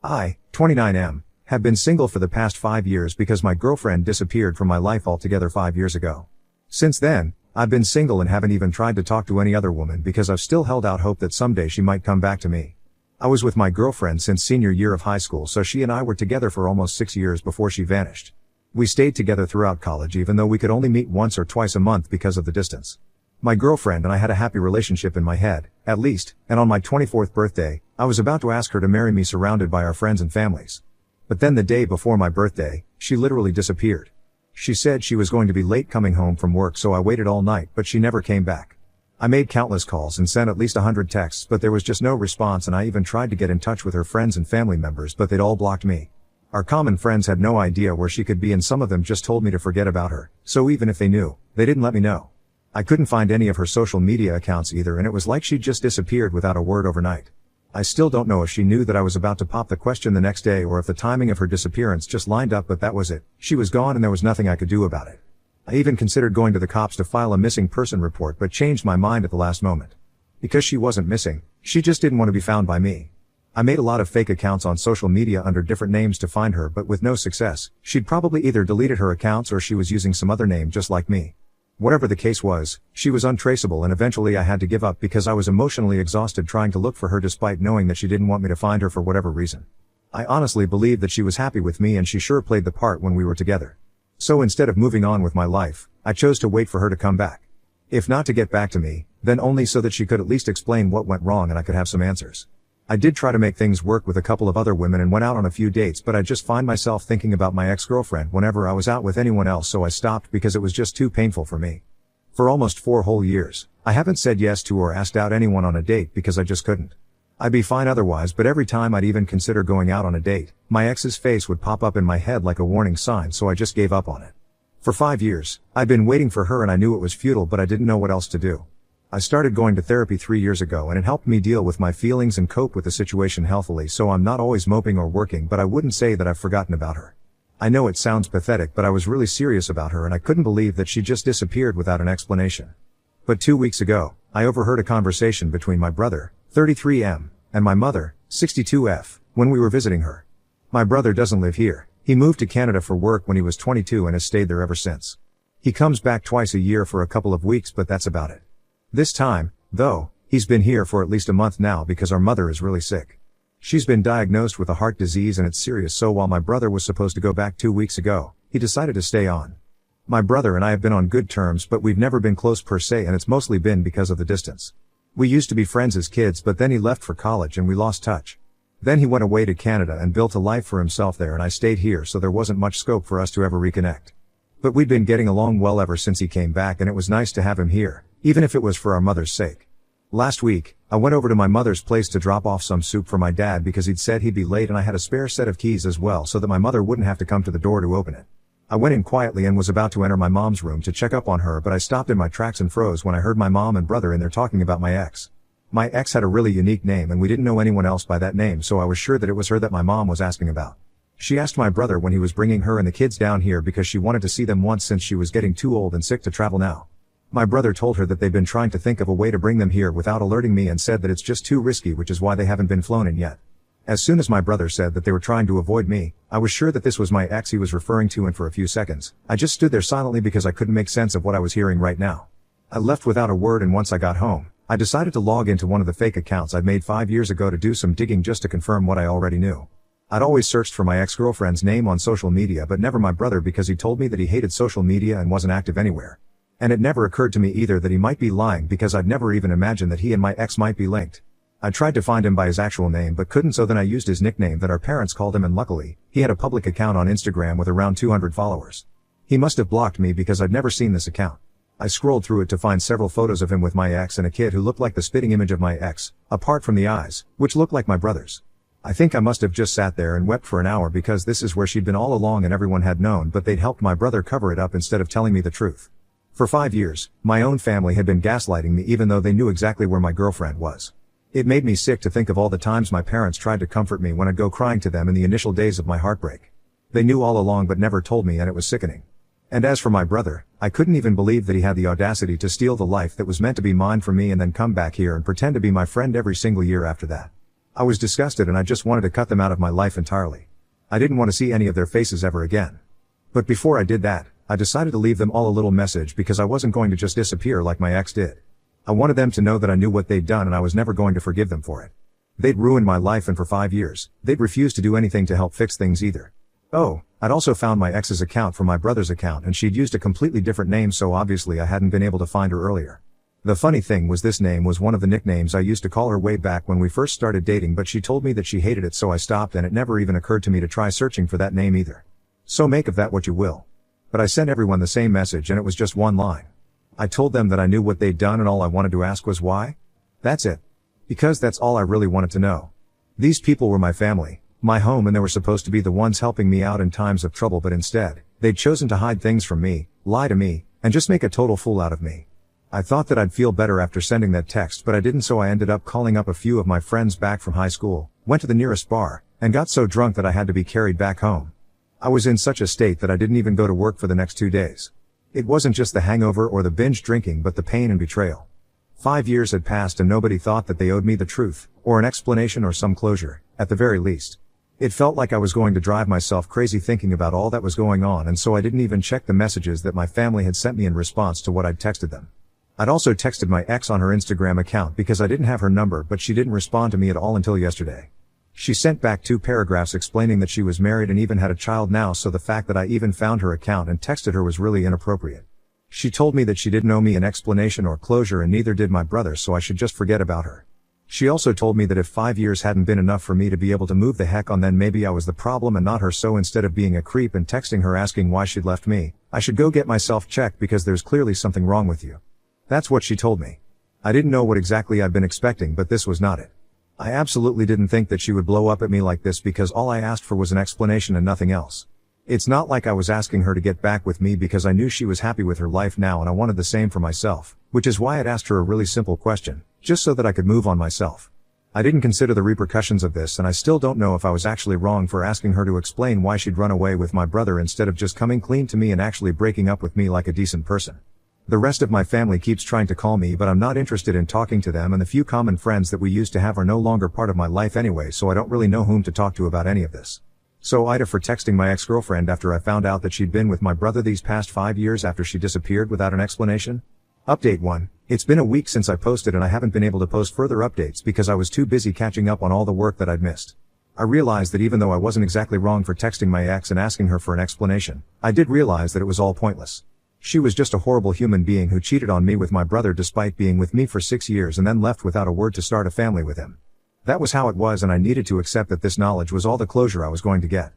I, 29M, have been single for the past 5 years because my girlfriend disappeared from my life altogether 5 years ago. Since then, I've been single and haven't even tried to talk to any other woman because I've still held out hope that someday she might come back to me. I was with my girlfriend since senior year of high school, so she and I were together for almost 6 years before she vanished. We stayed together throughout college even though we could only meet once or twice a month because of the distance. My girlfriend and I had a happy relationship in my head, at least, and on my 24th birthday, I was about to ask her to marry me surrounded by our friends and families. But then the day before my birthday, she literally disappeared. She said she was going to be late coming home from work, so I waited all night, but she never came back. I made countless calls and sent at least 100 texts, but there was just no response, and I even tried to get in touch with her friends and family members, but they'd all blocked me. Our common friends had no idea where she could be, and some of them just told me to forget about her, so even if they knew, they didn't let me know. I couldn't find any of her social media accounts either, and it was like she just disappeared without a word overnight. I still don't know if she knew that I was about to pop the question the next day or if the timing of her disappearance just lined up, but that was it. She was gone and there was nothing I could do about it. I even considered going to the cops to file a missing person report, but changed my mind at the last moment. Because she wasn't missing, she just didn't want to be found by me. I made a lot of fake accounts on social media under different names to find her, but with no success. She'd probably either deleted her accounts or she was using some other name just like me. Whatever the case was, she was untraceable, and eventually I had to give up because I was emotionally exhausted trying to look for her despite knowing that she didn't want me to find her for whatever reason. I honestly believed that she was happy with me, and she sure played the part when we were together. So instead of moving on with my life, I chose to wait for her to come back. If not to get back to me, then only so that she could at least explain what went wrong and I could have some answers. I did try to make things work with a couple of other women and went out on a few dates, but I just find myself thinking about my ex-girlfriend whenever I was out with anyone else, so I stopped because it was just too painful for me. For almost 4 whole years, I haven't said yes to or asked out anyone on a date because I just couldn't. I'd be fine otherwise, but every time I'd even consider going out on a date, my ex's face would pop up in my head like a warning sign, so I just gave up on it. For 5 years, I'd been waiting for her and I knew it was futile, but I didn't know what else to do. I started going to therapy 3 years ago, and it helped me deal with my feelings and cope with the situation healthily, so I'm not always moping or working, but I wouldn't say that I've forgotten about her. I know it sounds pathetic, but I was really serious about her and I couldn't believe that she just disappeared without an explanation. But 2 weeks ago, I overheard a conversation between my brother, 33M, and my mother, 62F, when we were visiting her. My brother doesn't live here. He moved to Canada for work when he was 22 and has stayed there ever since. He comes back twice a year for a couple of weeks, but that's about it. This time, though, he's been here for at least a month now because our mother is really sick. She's been diagnosed with a heart disease and it's serious, so while my brother was supposed to go back 2 weeks ago, he decided to stay on. My brother and I have been on good terms, but we've never been close per se, and it's mostly been because of the distance. We used to be friends as kids, but then he left for college and we lost touch. Then he went away to Canada and built a life for himself there, and I stayed here, so there wasn't much scope for us to ever reconnect. But we'd been getting along well ever since he came back, and it was nice to have him here, even if it was for our mother's sake. Last week, I went over to my mother's place to drop off some soup for my dad because he'd said he'd be late, and I had a spare set of keys as well so that my mother wouldn't have to come to the door to open it. I went in quietly and was about to enter my mom's room to check up on her, but I stopped in my tracks and froze when I heard my mom and brother in there talking about my ex. My ex had a really unique name and we didn't know anyone else by that name, so I was sure that it was her that my mom was asking about. She asked my brother when he was bringing her and the kids down here because she wanted to see them once since she was getting too old and sick to travel now. My brother told her that they've been trying to think of a way to bring them here without alerting me, and said that it's just too risky, which is why they haven't been flown in yet. As soon as my brother said that they were trying to avoid me, I was sure that this was my ex he was referring to, and for a few seconds, I just stood there silently because I couldn't make sense of what I was hearing right now. I left without a word, and once I got home, I decided to log into one of the fake accounts I'd made 5 years ago to do some digging just to confirm what I already knew. I'd always searched for my ex-girlfriend's name on social media, but never my brother, because he told me that he hated social media and wasn't active anywhere. And it never occurred to me either that he might be lying, because I'd never even imagined that he and my ex might be linked. I tried to find him by his actual name but couldn't, so then I used his nickname that our parents called him, and luckily, he had a public account on Instagram with around 200 followers. He must have blocked me because I'd never seen this account. I scrolled through it to find several photos of him with my ex and a kid who looked like the spitting image of my ex, apart from the eyes, which looked like my brother's. I think I must have just sat there and wept for an hour, because this is where she'd been all along and everyone had known, but they'd helped my brother cover it up instead of telling me the truth. For 5 years, my own family had been gaslighting me even though they knew exactly where my girlfriend was. It made me sick to think of all the times my parents tried to comfort me when I'd go crying to them in the initial days of my heartbreak. They knew all along but never told me, and it was sickening. And as for my brother, I couldn't even believe that he had the audacity to steal the life that was meant to be mine from me and then come back here and pretend to be my friend every single year after that. I was disgusted and I just wanted to cut them out of my life entirely. I didn't want to see any of their faces ever again. But before I did that, I decided to leave them all a little message because I wasn't going to just disappear like my ex did. I wanted them to know that I knew what they'd done and I was never going to forgive them for it. They'd ruined my life and for 5 years, they'd refused to do anything to help fix things either. Oh, I'd also found my ex's account from my brother's account and she'd used a completely different name, so obviously I hadn't been able to find her earlier. The funny thing was this name was one of the nicknames I used to call her way back when we first started dating, but she told me that she hated it, so I stopped and it never even occurred to me to try searching for that name either. So make of that what you will. But I sent everyone the same message and it was just one line. I told them that I knew what they'd done and all I wanted to ask was why? That's it. Because that's all I really wanted to know. These people were my family, my home, and they were supposed to be the ones helping me out in times of trouble, but instead, they'd chosen to hide things from me, lie to me, and just make a total fool out of me. I thought that I'd feel better after sending that text, but I didn't, so I ended up calling up a few of my friends back from high school, went to the nearest bar, and got so drunk that I had to be carried back home. I was in such a state that I didn't even go to work for the next 2 days. It wasn't just the hangover or the binge drinking, but the pain and betrayal. 5 years had passed and nobody thought that they owed me the truth, or an explanation or some closure, at the very least. It felt like I was going to drive myself crazy thinking about all that was going on, and so I didn't even check the messages that my family had sent me in response to what I'd texted them. I'd also texted my ex on her Instagram account because I didn't have her number, but she didn't respond to me at all until yesterday. She sent back 2 paragraphs explaining that she was married and even had a child now, so the fact that I even found her account and texted her was really inappropriate. She told me that she didn't owe me an explanation or closure, and neither did my brother, so I should just forget about her. She also told me that if 5 years hadn't been enough for me to be able to move the heck on, then maybe I was the problem and not her, so instead of being a creep and texting her asking why she'd left me, I should go get myself checked because there's clearly something wrong with you. That's what she told me. I didn't know what exactly I'd been expecting, but this was not it. I absolutely didn't think that she would blow up at me like this because all I asked for was an explanation and nothing else. It's not like I was asking her to get back with me because I knew she was happy with her life now and I wanted the same for myself, which is why I'd asked her a really simple question, just so that I could move on myself. I didn't consider the repercussions of this, and I still don't know if I was actually wrong for asking her to explain why she'd run away with my brother instead of just coming clean to me and actually breaking up with me like a decent person. The rest of my family keeps trying to call me, but I'm not interested in talking to them, and the few common friends that we used to have are no longer part of my life anyway, so I don't really know whom to talk to about any of this. So Ida for texting my ex-girlfriend after I found out that she'd been with my brother these past 5 years after she disappeared without an explanation. Update 1. It's been a week since I posted and I haven't been able to post further updates because I was too busy catching up on all the work that I'd missed. I realized that even though I wasn't exactly wrong for texting my ex and asking her for an explanation, I did realize that it was all pointless. She was just a horrible human being who cheated on me with my brother despite being with me for 6 years and then left without a word to start a family with him. That was how it was, and I needed to accept that this knowledge was all the closure I was going to get.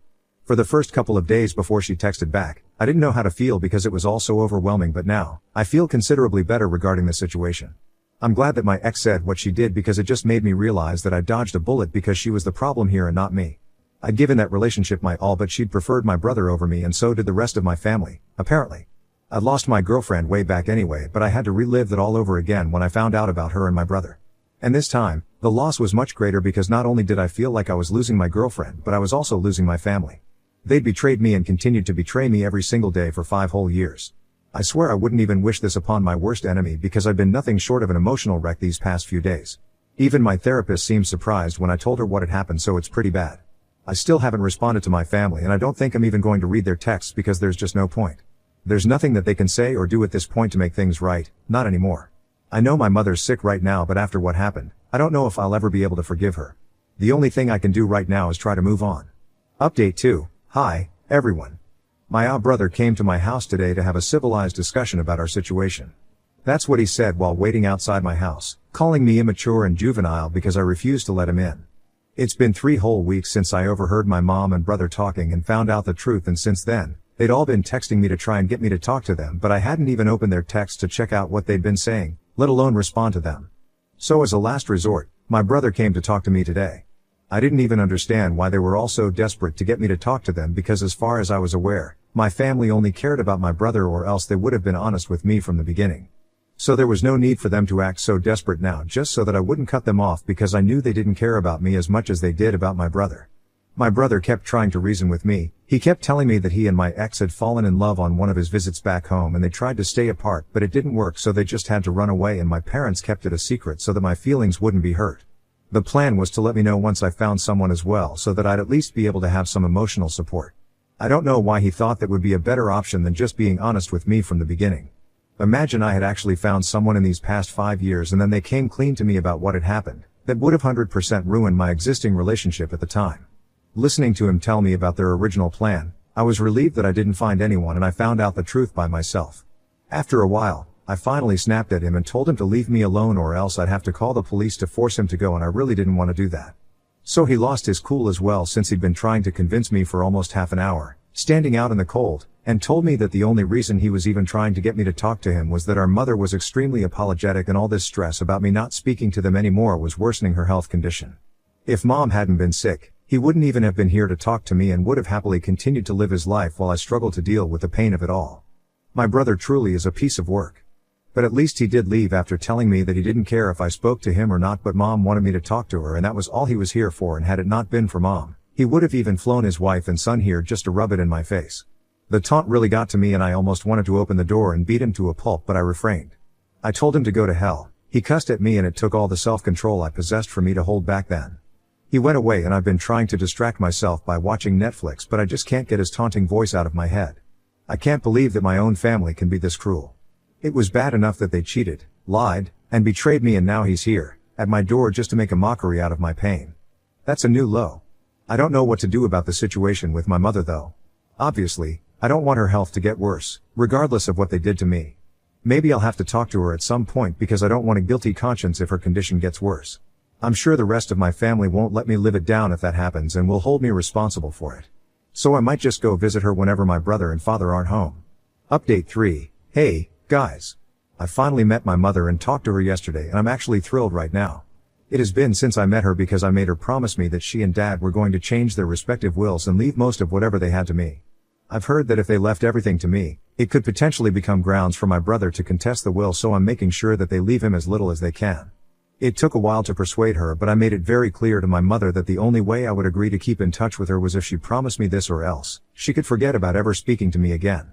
For the first couple of days before she texted back, I didn't know how to feel because it was all so overwhelming, but now, I feel considerably better regarding the situation. I'm glad that my ex said what she did because it just made me realize that I dodged a bullet because she was the problem here and not me. I'd given that relationship my all, but she'd preferred my brother over me, and so did the rest of my family, apparently. I'd lost my girlfriend way back anyway, but I had to relive that all over again when I found out about her and my brother. And this time, the loss was much greater because not only did I feel like I was losing my girlfriend, but I was also losing my family. They'd betrayed me and continued to betray me every single day for 5 whole years. I swear I wouldn't even wish this upon my worst enemy because I've been nothing short of an emotional wreck these past few days. Even my therapist seemed surprised when I told her what had happened, so it's pretty bad. I still haven't responded to my family, and I don't think I'm even going to read their texts because there's just no point. There's nothing that they can say or do at this point to make things right, not anymore. I know my mother's sick right now, but after what happened, I don't know if I'll ever be able to forgive her. The only thing I can do right now is try to move on. Update 2. Hi, everyone. My brother came to my house today to have a civilized discussion about our situation. That's what he said while waiting outside my house, calling me immature and juvenile because I refused to let him in. It's been 3 whole weeks since I overheard my mom and brother talking and found out the truth, and since then, they'd all been texting me to try and get me to talk to them, but I hadn't even opened their texts to check out what they'd been saying, let alone respond to them. So as a last resort, my brother came to talk to me today. I didn't even understand why they were all so desperate to get me to talk to them because as far as I was aware, my family only cared about my brother, or else they would have been honest with me from the beginning. So there was no need for them to act so desperate now just so that I wouldn't cut them off because I knew they didn't care about me as much as they did about my brother. My brother kept trying to reason with me. He kept telling me that he and my ex had fallen in love on one of his visits back home and they tried to stay apart, but it didn't work, so they just had to run away, and my parents kept it a secret so that my feelings wouldn't be hurt. The plan was to let me know once I found someone as well so that I'd at least be able to have some emotional support. I don't know why he thought that would be a better option than just being honest with me from the beginning. Imagine I had actually found someone in these past 5 years and then they came clean to me about what had happened. That would have 100% ruined my existing relationship at the time. Listening to him tell me about their original plan, I was relieved that I didn't find anyone and I found out the truth by myself. After a while, I finally snapped at him and told him to leave me alone or else I'd have to call the police to force him to go, and I really didn't want to do that. So he lost his cool as well, since he'd been trying to convince me for almost half an hour, standing out in the cold, and told me that the only reason he was even trying to get me to talk to him was that our mother was extremely apologetic and all this stress about me not speaking to them anymore was worsening her health condition. If Mom hadn't been sick, he wouldn't even have been here to talk to me and would have happily continued to live his life while I struggled to deal with the pain of it all. My brother truly is a piece of work. But at least he did leave after telling me that he didn't care if I spoke to him or not, but Mom wanted me to talk to her and that was all he was here for, and had it not been for Mom, he would have even flown his wife and son here just to rub it in my face. The taunt really got to me and I almost wanted to open the door and beat him to a pulp, but I refrained. I told him to go to hell. He cussed at me and it took all the self-control I possessed for me to hold back then. He went away and I've been trying to distract myself by watching Netflix, but I just can't get his taunting voice out of my head. I can't believe that my own family can be this cruel. It was bad enough that they cheated, lied, and betrayed me, and now he's here, at my door, just to make a mockery out of my pain. That's a new low. I don't know what to do about the situation with my mother though. Obviously, I don't want her health to get worse, regardless of what they did to me. Maybe I'll have to talk to her at some point because I don't want a guilty conscience if her condition gets worse. I'm sure the rest of my family won't let me live it down if that happens and will hold me responsible for it. So I might just go visit her whenever my brother and father aren't home. Update 3. Hey, guys. I finally met my mother and talked to her yesterday and I'm actually thrilled right now. It has been since I met her because I made her promise me that she and Dad were going to change their respective wills and leave most of whatever they had to me. I've heard that if they left everything to me, it could potentially become grounds for my brother to contest the will, so I'm making sure that they leave him as little as they can. It took a while to persuade her, but I made it very clear to my mother that the only way I would agree to keep in touch with her was if she promised me this, or else she could forget about ever speaking to me again.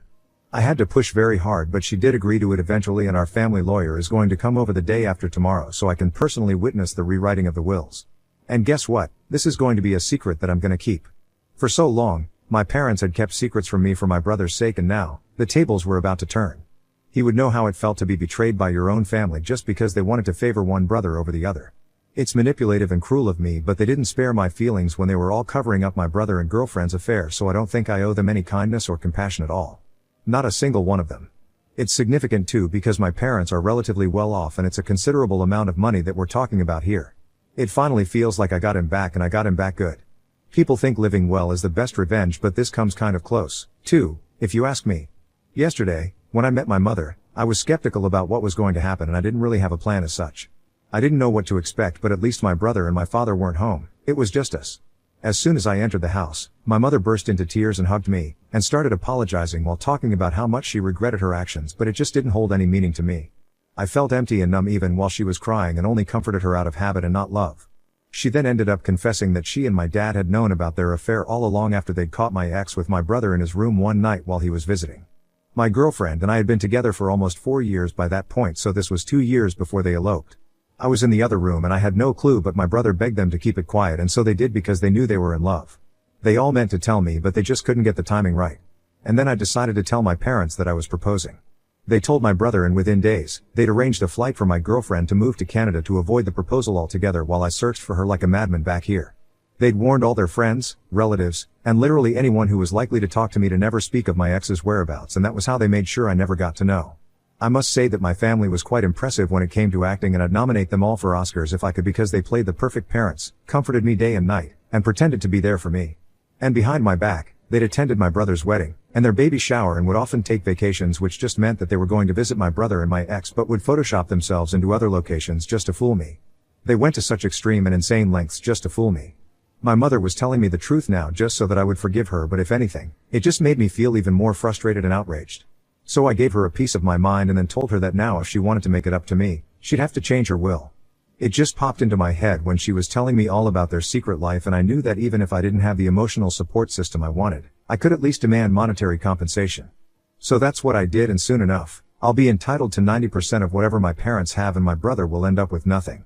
I had to push very hard, but she did agree to it eventually, and our family lawyer is going to come over the day after tomorrow so I can personally witness the rewriting of the wills. And guess what? This is going to be a secret that I'm going to keep. For so long, my parents had kept secrets from me for my brother's sake, and now, the tables were about to turn. He would know how it felt to be betrayed by your own family just because they wanted to favor one brother over the other. It's manipulative and cruel of me, but they didn't spare my feelings when they were all covering up my brother and girlfriend's affair, so I don't think I owe them any kindness or compassion at all. Not a single one of them. It's significant too because my parents are relatively well off and it's a considerable amount of money that we're talking about here. It finally feels like I got him back, and I got him back good. People think living well is the best revenge, but this comes kind of close, too, if you ask me. Yesterday, when I met my mother, I was skeptical about what was going to happen and I didn't really have a plan as such. I didn't know what to expect, but at least my brother and my father weren't home. It was just us. As soon as I entered the house, my mother burst into tears and hugged me, and started apologizing while talking about how much she regretted her actions, but it just didn't hold any meaning to me. I felt empty and numb even while she was crying, and only comforted her out of habit and not love. She then ended up confessing that she and my dad had known about their affair all along after they'd caught my ex with my brother in his room one night while he was visiting. My girlfriend and I had been together for almost 4 years by that point, so this was 2 years before they eloped. I was in the other room and I had no clue, but my brother begged them to keep it quiet, and so they did because they knew they were in love. They all meant to tell me, but they just couldn't get the timing right. And then I decided to tell my parents that I was proposing. They told my brother, and within days, they'd arranged a flight for my girlfriend to move to Canada to avoid the proposal altogether while I searched for her like a madman back here. They'd warned all their friends, relatives, and literally anyone who was likely to talk to me to never speak of my ex's whereabouts, and that was how they made sure I never got to know. I must say that my family was quite impressive when it came to acting, and I'd nominate them all for Oscars if I could, because they played the perfect parents, comforted me day and night, and pretended to be there for me. And behind my back, they'd attended my brother's wedding, and their baby shower, and would often take vacations, which just meant that they were going to visit my brother and my ex, but would Photoshop themselves into other locations just to fool me. They went to such extreme and insane lengths just to fool me. My mother was telling me the truth now just so that I would forgive her, but if anything, it just made me feel even more frustrated and outraged. So I gave her a piece of my mind and then told her that now if she wanted to make it up to me, she'd have to change her will. It just popped into my head when she was telling me all about their secret life, and I knew that even if I didn't have the emotional support system I wanted, I could at least demand monetary compensation. So that's what I did, and soon enough, I'll be entitled to 90% of whatever my parents have, and my brother will end up with nothing.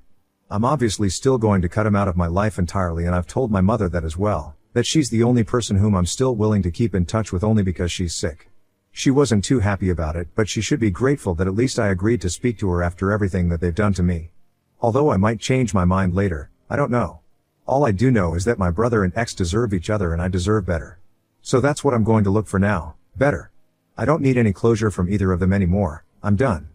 I'm obviously still going to cut him out of my life entirely, and I've told my mother that as well, that she's the only person whom I'm still willing to keep in touch with only because she's sick. She wasn't too happy about it, but she should be grateful that at least I agreed to speak to her after everything that they've done to me. Although I might change my mind later, I don't know. All I do know is that my brother and ex deserve each other and I deserve better. So that's what I'm going to look for now, better. I don't need any closure from either of them anymore, I'm done.